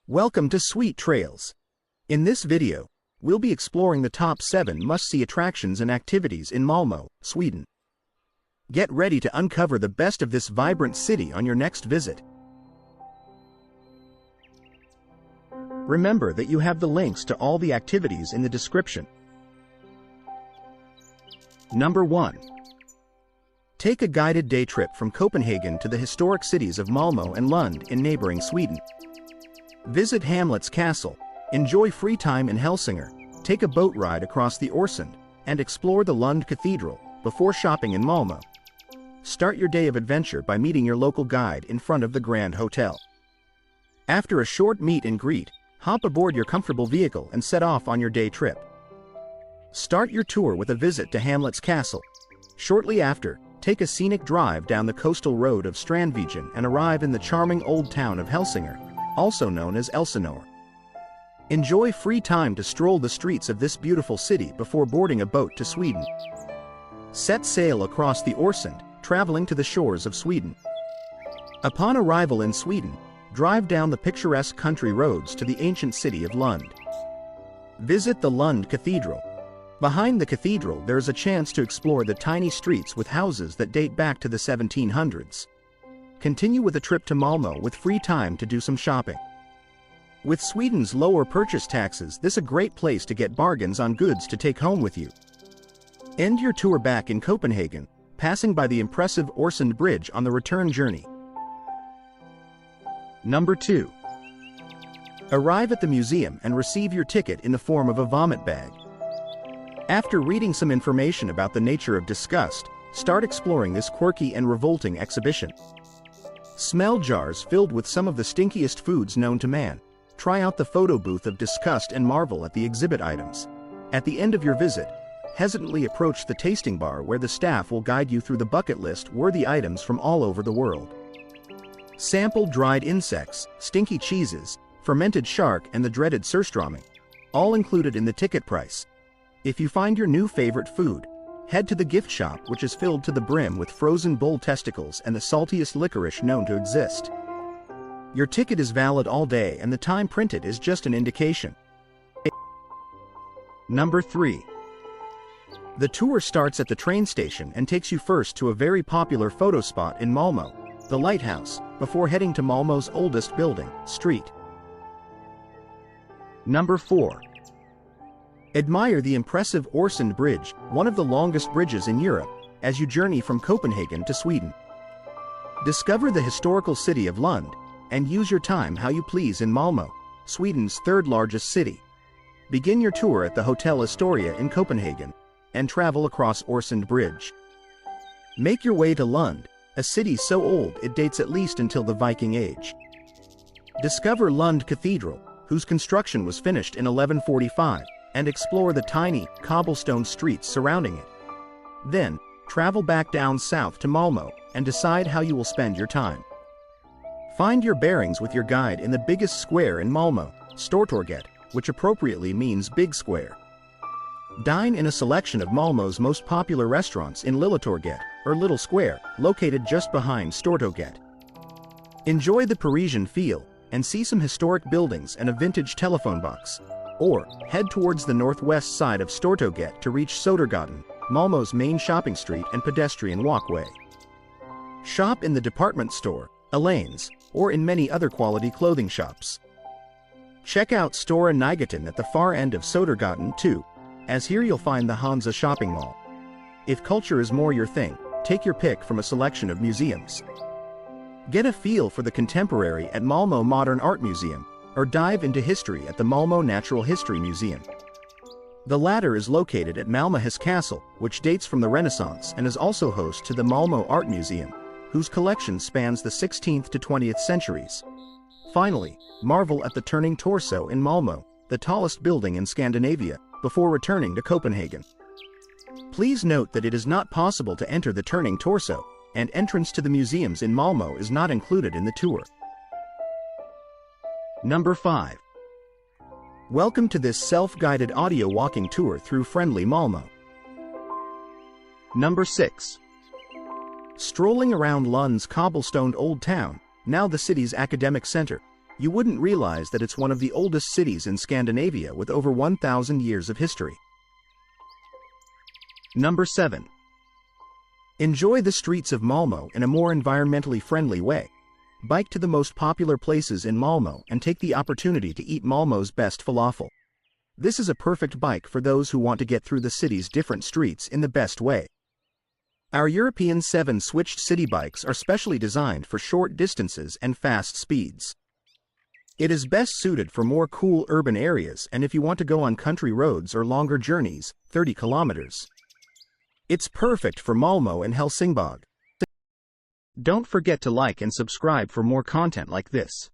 Welcome to SuiteTrails. In this video, we'll be exploring the top 7 must-see attractions and activities in Malmö, Sweden. Get ready to uncover the best of this vibrant city on your next visit. Remember that you have the links to all the activities in the description. Number 1. Take a guided day trip from Copenhagen to the historic cities of Malmö and Lund in neighboring Sweden. Visit Malmöhus Castle, enjoy free time in Helsingør, take a boat ride across the Öresund, and explore the Lund Cathedral before shopping in Malmö. Start your day of adventure by meeting your local guide in front of the Grand Hotel. After a short meet and greet, hop aboard your comfortable vehicle and set off on your day trip. Start your tour with a visit to Malmöhus Castle. Shortly after, take a scenic drive down the coastal road of Strandvägen and arrive in the charming old town of Helsingør, also known as Elsinore. Enjoy free time to stroll the streets of this beautiful city before boarding a boat to Sweden. Set sail across the Öresund, traveling to the shores of Sweden. Upon arrival in Sweden, drive down the picturesque country roads to the ancient city of Lund. Visit the Lund Cathedral. Behind the cathedral, there is a chance to explore the tiny streets with houses that date back to the 1700s. Continue with a trip to Malmö with free time to do some shopping. With Sweden's lower purchase taxes, this is a great place to get bargains on goods to take home with you. End your tour back in Copenhagen, passing by the impressive Öresund Bridge on the return journey. Number 2. Arrive at the museum and receive your ticket in the form of a vomit bag. After reading some information about the nature of disgust, start exploring this quirky and revolting exhibition. Smell jars filled with some of the stinkiest foods known to man. Try out the photo booth of disgust and marvel at the exhibit items. At the end of your visit, hesitantly approach the tasting bar where the staff will guide you through the bucket list worthy items from all over the world. Sample dried insects, stinky cheeses, fermented shark and the dreaded surströmming, all included in the ticket price. If you find your new favorite food, head to the gift shop, which is filled to the brim with frozen bull testicles and the saltiest licorice known to exist. Your ticket is valid all day and the time printed is just an indication. Number 3. The tour starts at the train station and takes you first to a very popular photo spot in Malmö, the lighthouse, before heading to Malmö's oldest building, street. Number 4. Admire the impressive Öresund Bridge, one of the longest bridges in Europe, as you journey from Copenhagen to Sweden. Discover the historical city of Lund, and use your time how you please in Malmö, Sweden's third largest city. Begin your tour at the Hotel Astoria in Copenhagen, and travel across Öresund Bridge. Make your way to Lund, a city so old it dates at least until the Viking Age. Discover Lund Cathedral, whose construction was finished in 1145, and explore the tiny, cobblestone streets surrounding it. Then, travel back down south to Malmö and decide how you will spend your time. Find your bearings with your guide in the biggest square in Malmö, Stortorget, which appropriately means big square. Dine in a selection of Malmö's most popular restaurants in Lilla Torg, or Little Square, located just behind Stortorget. Enjoy the Parisian feel and see some historic buildings and a vintage telephone box. Or, head towards the northwest side of Stortorget to reach Södergatan, Malmö's main shopping street and pedestrian walkway. Shop in the department store, Alain's, or in many other quality clothing shops. Check out Stora Nygatan at the far end of Södergatan too, as here you'll find the Hansa shopping mall. If culture is more your thing, take your pick from a selection of museums. Get a feel for the contemporary at Malmö Modern Art Museum, or dive into history at the Malmö Natural History Museum. The latter is located at Malmöhus Castle, which dates from the Renaissance and is also host to the Malmö Art Museum, whose collection spans the 16th to 20th centuries. Finally, marvel at the Turning Torso in Malmö, the tallest building in Scandinavia, before returning to Copenhagen. Please note that it is not possible to enter the Turning Torso, and entrance to the museums in Malmö is not included in the tour. Number 5. Welcome to this self-guided audio walking tour through friendly Malmö. Number 6. Strolling around Lund's cobblestoned old town, now the city's academic center, You wouldn't realize that it's one of the oldest cities in Scandinavia with over 1,000 years of history. Number 7. Enjoy the streets of Malmö in a more environmentally friendly way. Bike to the most popular places in Malmö and take the opportunity to eat Malmö's best falafel. This is a perfect bike for those who want to get through the city's different streets in the best way. Our European 7 switched city bikes are specially designed for short distances and fast speeds. It is best suited for more cool urban areas and if you want to go on country roads or longer journeys, 30 kilometers. It's perfect for Malmö and Helsingborg. Don't forget to like and subscribe for more content like this.